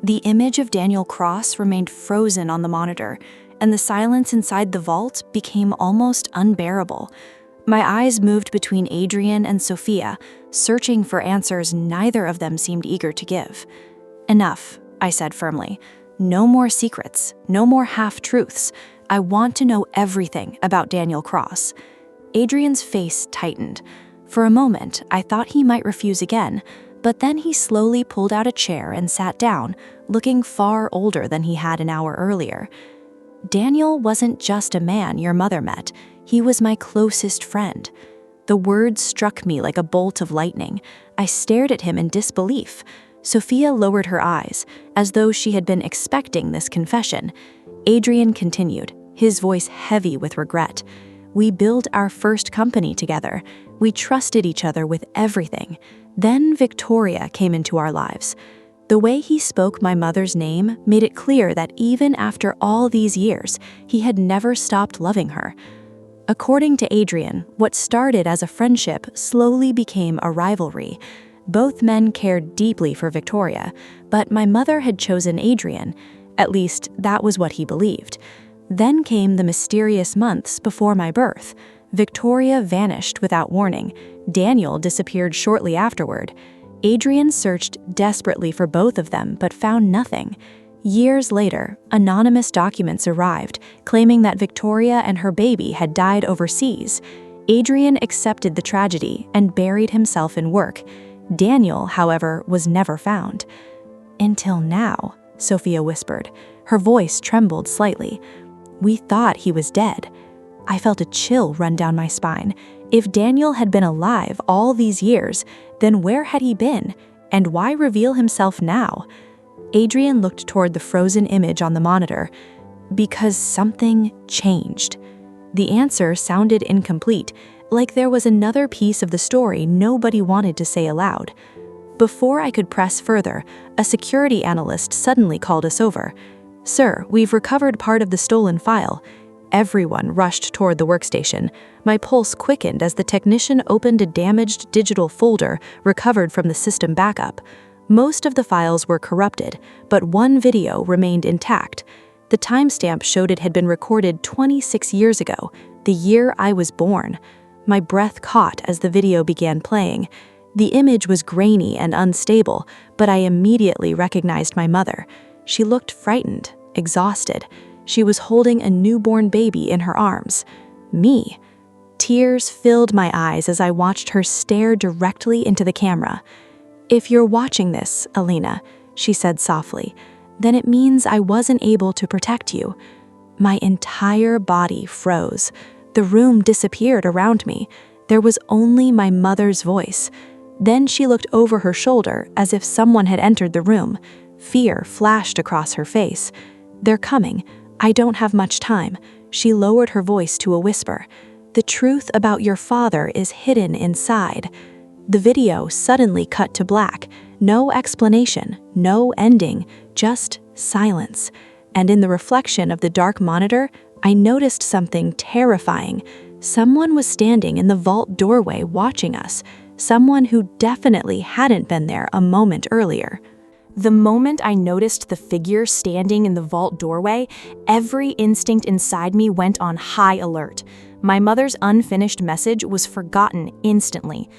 The image of Daniel Cross remained frozen on the monitor, and the silence inside the vault became almost unbearable. My eyes moved between Adrian and Sophia, searching for answers neither of them seemed eager to give. "Enough," I said firmly. "No more secrets, no more half-truths. I want to know everything about Daniel Cross." Adrian's face tightened. For a moment, I thought he might refuse again, but then he slowly pulled out a chair and sat down, looking far older than he had an hour earlier. "Daniel wasn't just a man your mother met. He was my closest friend." The words struck me like a bolt of lightning. I stared at him in disbelief. Sophia lowered her eyes, as though she had been expecting this confession. Adrian continued, his voice heavy with regret. "We built our first company together. We trusted each other with everything. Then Victoria came into our lives." The way he spoke my mother's name made it clear that even after all these years, he had never stopped loving her. According to Adrian, what started as a friendship slowly became a rivalry. Both men cared deeply for Victoria, but my mother had chosen Adrian. At least, that was what he believed. Then came the mysterious months before my birth. Victoria vanished without warning. Daniel disappeared shortly afterward. Adrian searched desperately for both of them, but found nothing. Years later, anonymous documents arrived, claiming that Victoria and her baby had died overseas. Adrian accepted the tragedy and buried himself in work. Daniel, however, was never found. "Until now," Sophia whispered. Her voice trembled slightly. "We thought he was dead." I felt a chill run down my spine. If Daniel had been alive all these years, then where had he been? And why reveal himself now? Adrian looked toward the frozen image on the monitor. "Because something changed." The answer sounded incomplete, like there was another piece of the story nobody wanted to say aloud. Before I could press further, a security analyst suddenly called us over. "Sir, we've recovered part of the stolen file." Everyone rushed toward the workstation. My pulse quickened as the technician opened a damaged digital folder recovered from the system backup. Most of the files were corrupted, but one video remained intact. The timestamp showed it had been recorded 26 years ago, the year I was born. My breath caught as the video began playing. The image was grainy and unstable, but I immediately recognized my mother. She looked frightened, exhausted. She was holding a newborn baby in her arms. Me. Tears filled my eyes as I watched her stare directly into the camera. "If you're watching this, Elena," she said softly, "then it means I wasn't able to protect you." My entire body froze. The room disappeared around me. There was only my mother's voice. Then she looked over her shoulder as if someone had entered the room. Fear flashed across her face. "They're coming. I don't have much time." She lowered her voice to a whisper. "The truth about your father is hidden inside." The video suddenly cut to black. No explanation, no ending, just silence. And in the reflection of the dark monitor, I noticed something terrifying. Someone was standing in the vault doorway watching us. Someone who definitely hadn't been there a moment earlier. The moment I noticed the figure standing in the vault doorway, every instinct inside me went on high alert. My mother's unfinished message was forgotten instantly.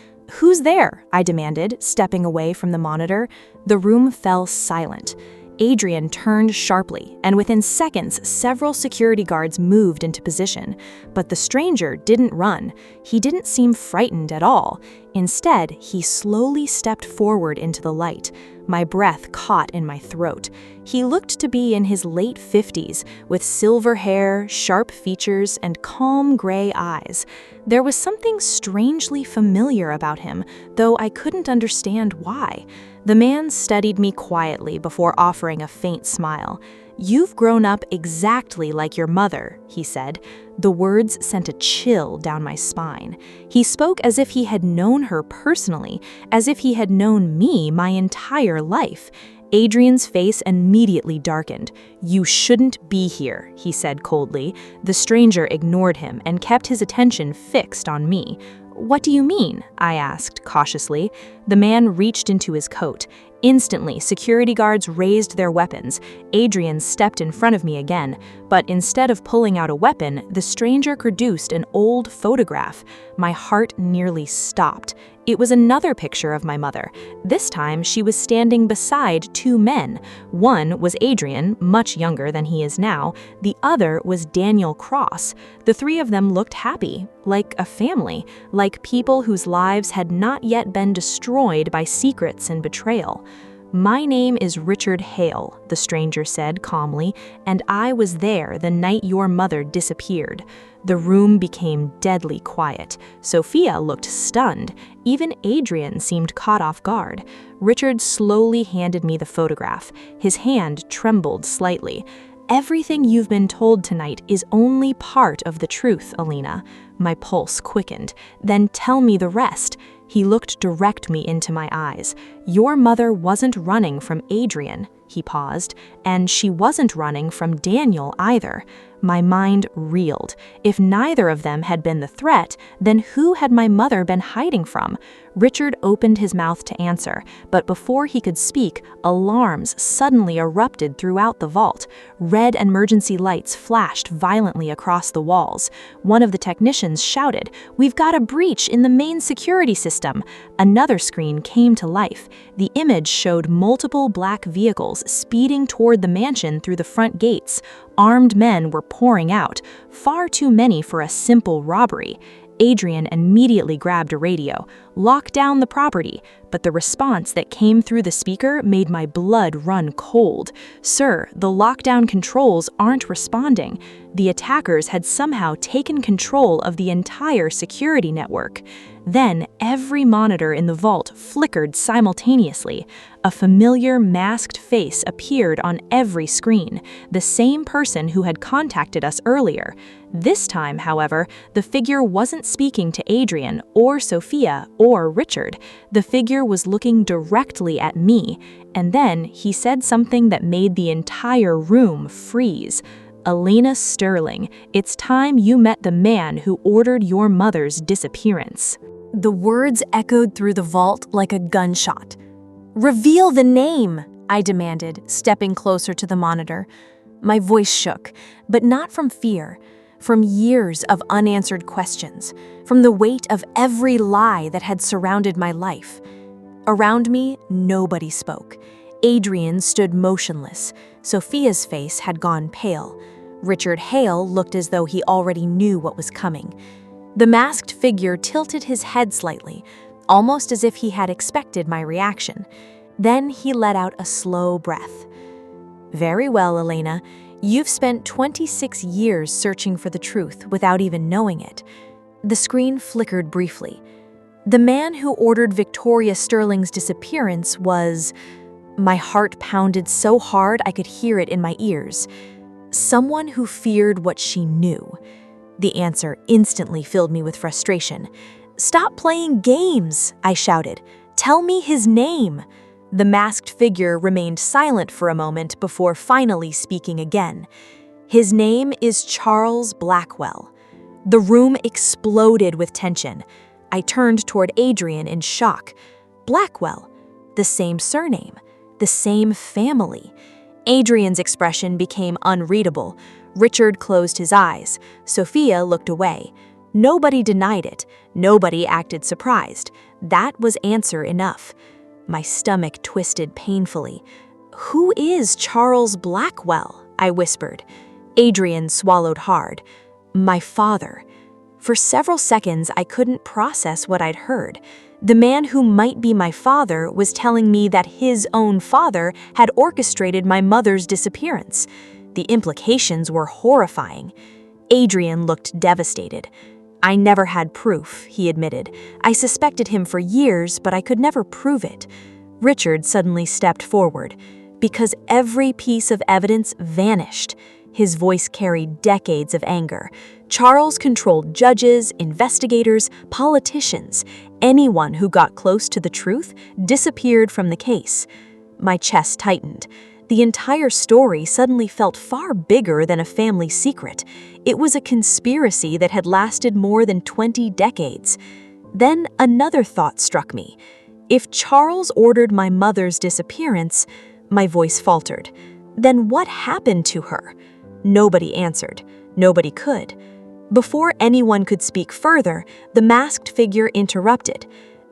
"Who's there?" I demanded, stepping away from the monitor. The room fell silent. Adrian turned sharply, and within seconds, several security guards moved into position. But the stranger didn't run. He didn't seem frightened at all. Instead, he slowly stepped forward into the light. My breath caught in my throat. He looked to be in his late 50s, with silver hair, sharp features, and calm gray eyes. There was something strangely familiar about him, though I couldn't understand why. The man studied me quietly before offering a faint smile. "You've grown up exactly like your mother," he said. The words sent a chill down my spine. He spoke as if he had known her personally, as if he had known me my entire life. Adrian's face immediately darkened. "You shouldn't be here," he said coldly. The stranger ignored him and kept his attention fixed on me. "What do you mean?" I asked cautiously. The man reached into his coat. Instantly, security guards raised their weapons. Adrian stepped in front of me again, but instead of pulling out a weapon, the stranger produced an old photograph. My heart nearly stopped. It was another picture of my mother. This time, she was standing beside two men. One was Adrian, much younger than he is now. The other was Daniel Cross. The three of them looked happy, like a family, like people whose lives had not yet been destroyed by secrets and betrayal. "My name is Richard Hale," the stranger said calmly, "and I was there the night your mother disappeared." The room became deadly quiet. Sophia looked stunned. Even Adrian seemed caught off guard. Richard slowly handed me the photograph. His hand trembled slightly. "Everything you've been told tonight is only part of the truth, Elena." My pulse quickened. "Then tell me the rest." He looked directly into my eyes. "Your mother wasn't running from Adrian," he paused, "and she wasn't running from Daniel either." My mind reeled. If neither of them had been the threat, then who had my mother been hiding from? Richard opened his mouth to answer, but before he could speak, alarms suddenly erupted throughout the vault. Red emergency lights flashed violently across the walls. One of the technicians shouted, "We've got a breach in the main security system." Another screen came to life. The image showed multiple black vehicles speeding toward the mansion through the front gates. Armed men were pouring out, far too many for a simple robbery. Adrian immediately grabbed a radio. "Lock down the property," but the response that came through the speaker made my blood run cold. "Sir, the lockdown controls aren't responding." The attackers had somehow taken control of the entire security network. Then every monitor in the vault flickered simultaneously. A familiar masked face appeared on every screen, the same person who had contacted us earlier. This time, however, the figure wasn't speaking to Adrian or Sophia or Richard. The figure was looking directly at me, and then he said something that made the entire room freeze. "Elena Sterling, it's time you met the man who ordered your mother's disappearance." The words echoed through the vault like a gunshot. "Reveal the name," I demanded, stepping closer to the monitor. My voice shook, but not from fear, from years of unanswered questions, from the weight of every lie that had surrounded my life. Around me, nobody spoke. Adrian stood motionless. Sophia's face had gone pale. Richard Hale looked as though he already knew what was coming. The masked figure tilted his head slightly, almost as if he had expected my reaction. Then he let out a slow breath. "Very well, Elena. You've spent 26 years searching for the truth without even knowing it." The screen flickered briefly. The man who ordered Victoria Sterling's disappearance was... My heart pounded so hard I could hear it in my ears. Someone who feared what she knew. The answer instantly filled me with frustration. "Stop playing games," I shouted. "Tell me his name." The masked figure remained silent for a moment before finally speaking again. "His name is Charles Blackwell." The room exploded with tension. I turned toward Adrian in shock. Blackwell, the same surname, the same family. Adrian's expression became unreadable. Richard closed his eyes. Sophia looked away. Nobody denied it. Nobody acted surprised. That was answer enough. My stomach twisted painfully. "Who is Charles Blackwell?" I whispered. Adrian swallowed hard. "My father." For several seconds, I couldn't process what I'd heard. The man who might be my father was telling me that his own father had orchestrated my mother's disappearance. The implications were horrifying. Adrian looked devastated. "I never had proof," he admitted. "I suspected him for years, but I could never prove it." Richard suddenly stepped forward. "Because every piece of evidence vanished." His voice carried decades of anger. "Charles controlled judges, investigators, politicians. Anyone who got close to the truth disappeared from the case." My chest tightened. The entire story suddenly felt far bigger than a family secret. It was a conspiracy that had lasted more than 20 decades. Then another thought struck me. If Charles ordered my mother's disappearance, my voice faltered. Then what happened to her? Nobody answered. Nobody could. Before anyone could speak further, the masked figure interrupted.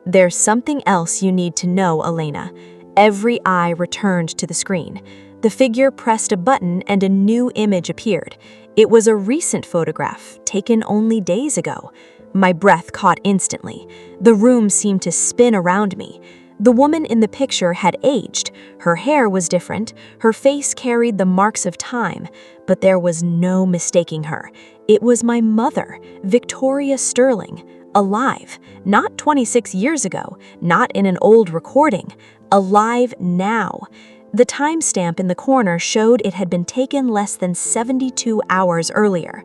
"There's something else you need to know, Elena." Every eye returned to the screen. The figure pressed a button and a new image appeared. It was a recent photograph, taken only days ago. My breath caught instantly. The room seemed to spin around me. The woman in the picture had aged. Her hair was different. Her face carried the marks of time. But there was no mistaking her. It was my mother, Victoria Sterling, alive. Not 26 years ago, not in an old recording. Alive now. The timestamp in the corner showed it had been taken less than 72 hours earlier.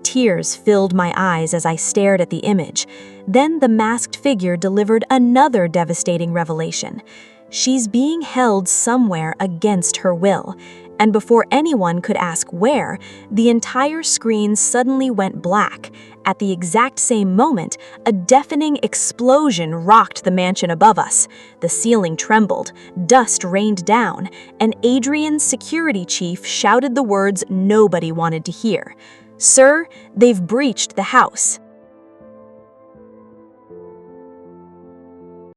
Tears filled my eyes as I stared at the image. Then the masked figure delivered another devastating revelation. She's being held somewhere against her will. And before anyone could ask where, the entire screen suddenly went black. At the exact same moment, a deafening explosion rocked the mansion above us. The ceiling trembled, dust rained down, and Adrian's security chief shouted the words nobody wanted to hear. "Sir, they've breached the house."